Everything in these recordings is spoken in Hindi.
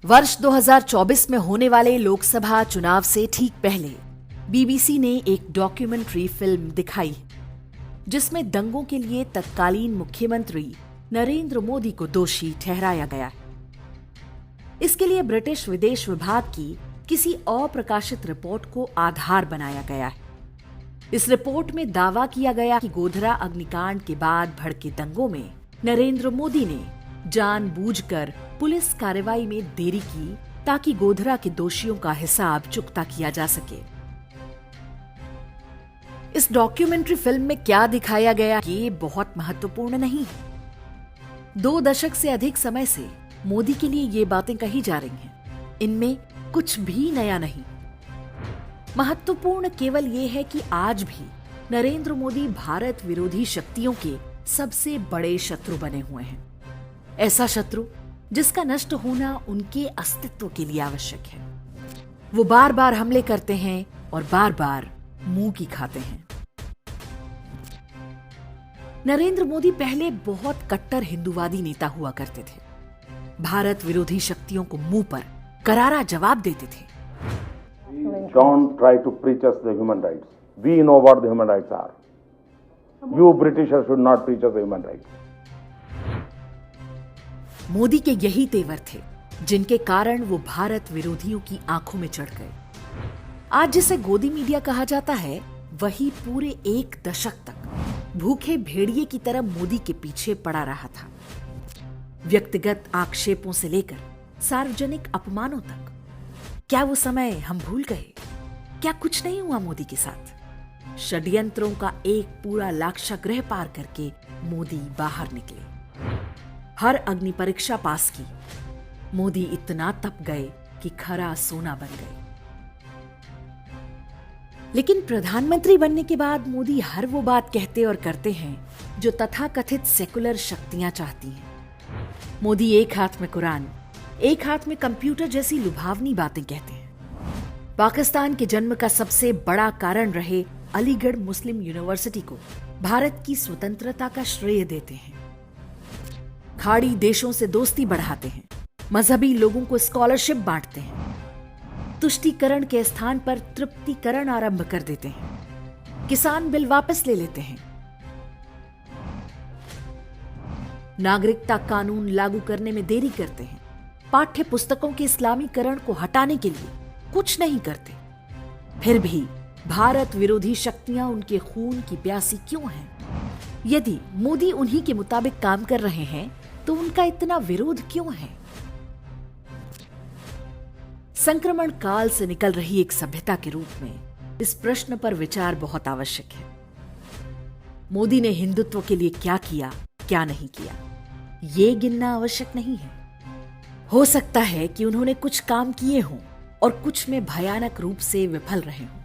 वर्ष 2024 में होने वाले लोकसभा चुनाव से ठीक पहले बीबीसी ने एक डॉक्यूमेंट्री फिल्म दिखाई जिसमें दंगों के लिए तत्कालीन मुख्यमंत्री नरेंद्र मोदी को दोषी ठहराया गया है। इसके लिए ब्रिटिश विदेश विभाग की किसी अप्रकाशित रिपोर्ट को आधार बनाया गया है। इस रिपोर्ट में दावा किया गया कि गोधरा अग्निकांड के बाद भड़के दंगों में नरेंद्र मोदी ने जानबूझकर पुलिस कार्रवाई में देरी की ताकि गोधरा के दोषियों का हिसाब चुकता किया जा सके। इस डॉक्यूमेंट्री फिल्म में क्या दिखाया गया ये बहुत महत्वपूर्ण नहीं है। 2 दशक से अधिक समय से मोदी के लिए ये बातें कही जा रही हैं। इनमें कुछ भी नया नहीं। महत्वपूर्ण केवल ये है कि आज भी नरेंद्र मोदी भारत विरोधी शक्तियों के सबसे बड़े शत्रु बने हुए हैं। ऐसा शत्रु जिसका नष्ट होना उनके अस्तित्व के लिए आवश्यक है। वो बार बार हमले करते हैं और बार बार मुंह की खाते हैं। नरेंद्र मोदी पहले बहुत कट्टर हिंदूवादी नेता हुआ करते थे। भारत विरोधी शक्तियों को मुंह पर करारा जवाब देते थे। Don't try to preach us the human rights. We know what the human rights are. You Britishers should not preach us the human rights. Modi के यही तेवर थे जिनके कारण वो भारत विरोधियों की आंखों में चढ़ गए। आज जिसे गोदी मीडिया कहा जाता है वही पूरे 1 दशक तक भूखे भेड़िए की तरह मोदी के पीछे पड़ा रहा था। व्यक्तिगत आक्षेपों से लेकर सार्वजनिक अपमानों तक। क्या वो समय हम भूल गए? क्या कुछ नहीं हुआ मोदी के साथ? षड्यंत्रों का एक पूरा लाक्षागृह पार करके मोदी बाहर निकले। हर अग्नि परीक्षा पास की। मोदी इतना तप गए कि खरा सोना बन गए। लेकिन प्रधानमंत्री बनने के बाद मोदी हर वो बात कहते और करते हैं जो तथाकथित सेकुलर शक्तियां चाहती हैं। मोदी एक हाथ में कुरान, एक हाथ में कंप्यूटर जैसी लुभावनी बातें कहते हैं। पाकिस्तान के जन्म का सबसे बड़ा कारण रहे अलीगढ़ मुस्लिम यूनिवर्सिटी को भारत की स्वतंत्रता का श्रेय देते हैं। खाड़ी देशों से दोस्ती बढ़ाते हैं। मजहबी लोगों को स्कॉलरशिप बांटते हैं। तुष्टीकरण के स्थान पर तृप्तिकरण आरंभ कर देते हैं। किसान बिल वापस ले लेते हैं। नागरिकता कानून लागू करने में देरी करते हैं। पाठ्य पुस्तकों के इस्लामीकरण को हटाने के लिए कुछ नहीं करते। फिर भी भारत विरोधी शक्तियां उनके खून की प्यासी क्यों हैं? यदि मोदी उन्हीं के मुताबिक काम कर रहे हैं तो उनका इतना विरोध क्यों है? संक्रमण काल से निकल रही एक सभ्यता के रूप में इस प्रश्न पर विचार बहुत आवश्यक है। मोदी ने हिंदुत्व के लिए क्या किया, क्या नहीं किया, ये गिनना आवश्यक नहीं है। हो सकता है कि उन्होंने कुछ काम किए हों और कुछ में भयानक रूप से विफल रहे हों।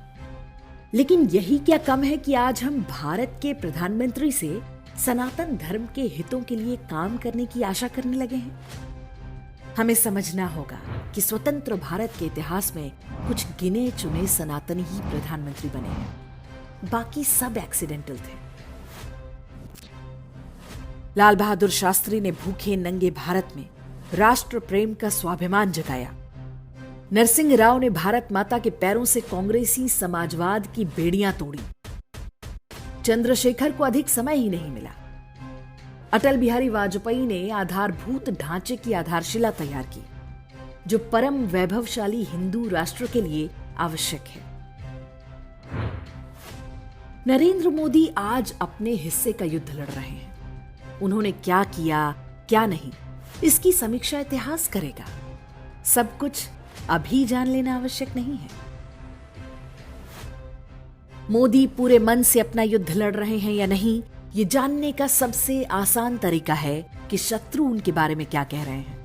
लेकिन यही क्या कम है कि आज हम भारत के प्रधानमंत्री से सनातन धर्म के हितों के लिए काम करने की आशा करने लगे हैं। हमें समझना होगा कि स्वतंत्र भारत के इतिहास में कुछ गिने चुने सनातनी ही प्रधानमंत्री बने हैं। बाकी सब एक्सीडेंटल थे। लाल बहादुर शास्त्री ने भूखे नंगे भारत में राष्ट्र प्रेम का स्वाभिमान जगाया। नरसिंह राव ने भारत माता के पैरों से कांग्रेसी समाजवाद की बेड़ियां तोड़ी। चंद्रशेखर को अधिक समय ही नहीं मिला। अटल बिहारी वाजपेयी ने आधारभूत ढांचे की आधारशिला तैयार की जो परम वैभवशाली हिंदू राष्ट्र के लिए आवश्यक है। नरेंद्र मोदी आज अपने हिस्से का युद्ध लड़ रहे हैं। उन्होंने क्या किया, क्या नहीं, इसकी समीक्षा इतिहास करेगा। सब कुछ अभी जान लेना आवश्यक नहीं है। मोदी पूरे मन से अपना युद्ध लड़ रहे हैं या नहीं, ये जानने का सबसे आसान तरीका है कि शत्रु उनके बारे में क्या कह रहे हैं।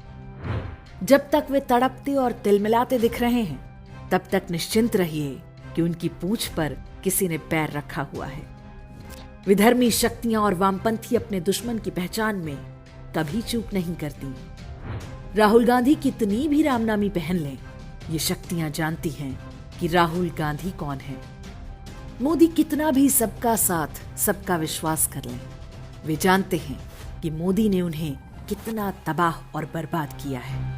जब तक वे तड़पते और तिलमिलाते दिख रहे हैं, तब तक निश्चिंत रहिए कि उनकी पूंछ पर किसी ने पैर रखा हुआ है। विधर्मी शक्तियां और वामपंथी अपने दुश्मन की पहचान में कभी चूक नहीं करती। राहुल गांधी कितनी भी रामनामी पहन लें, ये शक्तियां जानती हैं कि राहुल गांधी कौन है। मोदी कितना भी सबका साथ, सबका विश्वास कर लें, वे जानते हैं कि मोदी ने उन्हें कितना तबाह और बर्बाद किया है।